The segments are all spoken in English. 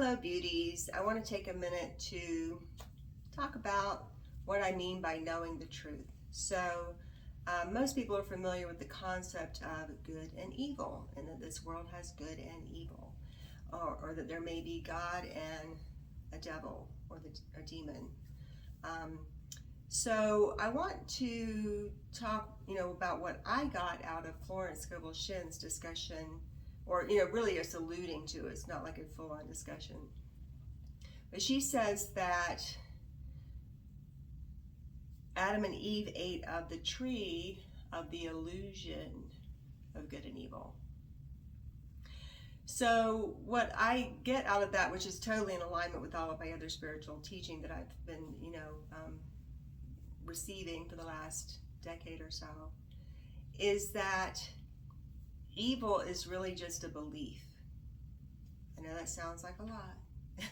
Hello beauties. I want to take a minute to talk about what I mean by knowing the truth. So most people are familiar with the concept of good and evil, and that this world has good and evil, or that there may be God and a devil or a demon. So I want to talk, about what I got out of Florence Scovel-Shinn's discussion, or really it's alluding to it. It's not like a full-on discussion, but she says that Adam and Eve ate of the tree of the illusion of good and evil. So what I get out of that, which is totally in alignment with all of my other spiritual teaching that I've been, receiving for the last decade or so, is that evil is really just a belief. I know that sounds like a lot,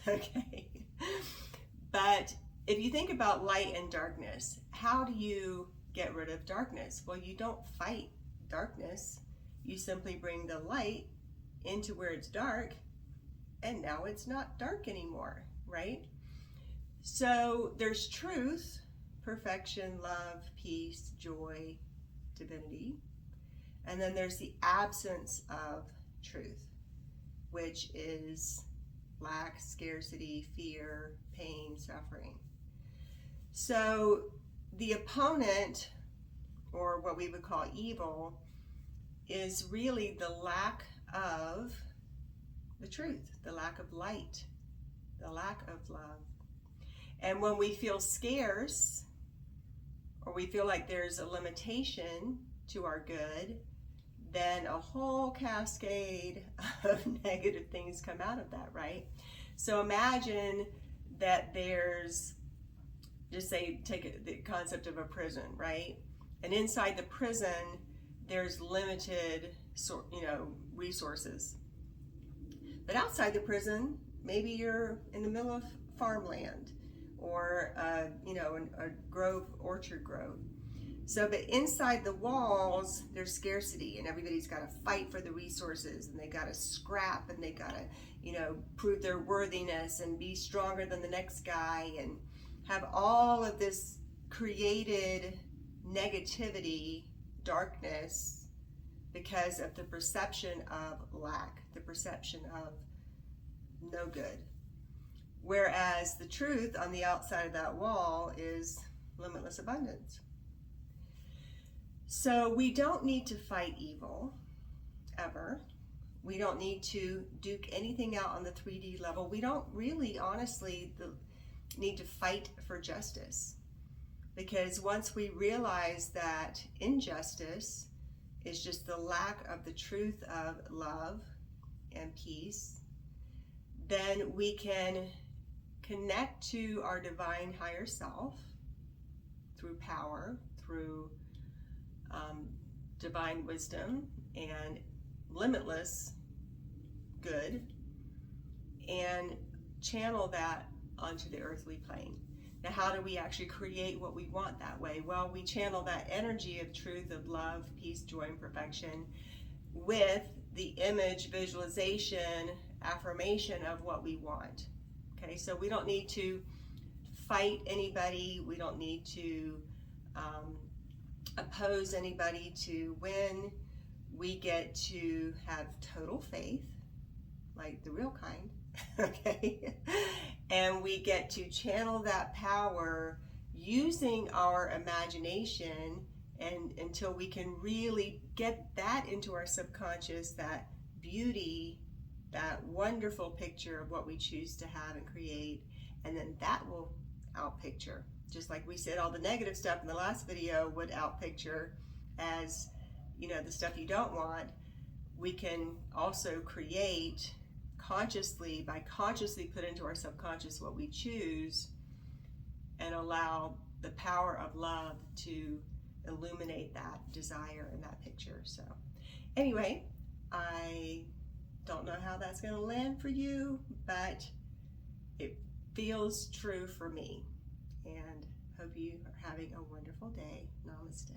okay? But if you think about light and darkness, how do you get rid of darkness? Well, you don't fight darkness. You simply bring the light into where it's dark, and now it's not dark anymore, right? So there's truth, perfection, love, peace, joy, divinity. And then there's the absence of truth, which is lack, scarcity, fear, pain, suffering. So the opponent, or what we would call evil, is really the lack of the truth, the lack of light, the lack of love. And when we feel scarce, or we feel like there's a limitation to our good, then a whole cascade of negative things come out of that, right? So imagine that there's, just say, take the concept of a prison, right? And inside the prison, there's limited, resources. But outside the prison, maybe you're in the middle of farmland, or a grove, orchard grove. So, but inside the walls, there's scarcity, and everybody's got to fight for the resources, and they got to scrap, and they got to, prove their worthiness and be stronger than the next guy, and have all of this created negativity, darkness, because of the perception of lack, the perception of no good. Whereas the truth on the outside of that wall is limitless abundance. So we don't need to fight evil, ever. We don't need to duke anything out on the 3D level. We don't really, honestly, need to fight for justice. Because once we realize that injustice is just the lack of the truth of love and peace, then we can connect to our divine higher self through power, through divine wisdom and limitless good, and channel that onto the earthly plane. Now, how do we actually create what we want that way? Well, we channel that energy of truth, of love, peace, joy, and perfection with the image, visualization, affirmation of what we want. Okay, so we don't need to fight anybody. We don't need to oppose anybody to win. We get to have total faith, like the real kind, okay? And we get to channel that power using our imagination, and until we can really get that into our subconscious, that beauty, that wonderful picture of what we choose to have and create, and then that will outpicture. Just like we said, all the negative stuff in the last video would outpicture as, the stuff you don't want. We can also create consciously, by consciously put into our subconscious what we choose, and allow the power of love to illuminate that desire and that picture. So anyway, I don't know how that's going to land for you, but it feels true for me. And hope you are having a wonderful day. Namaste.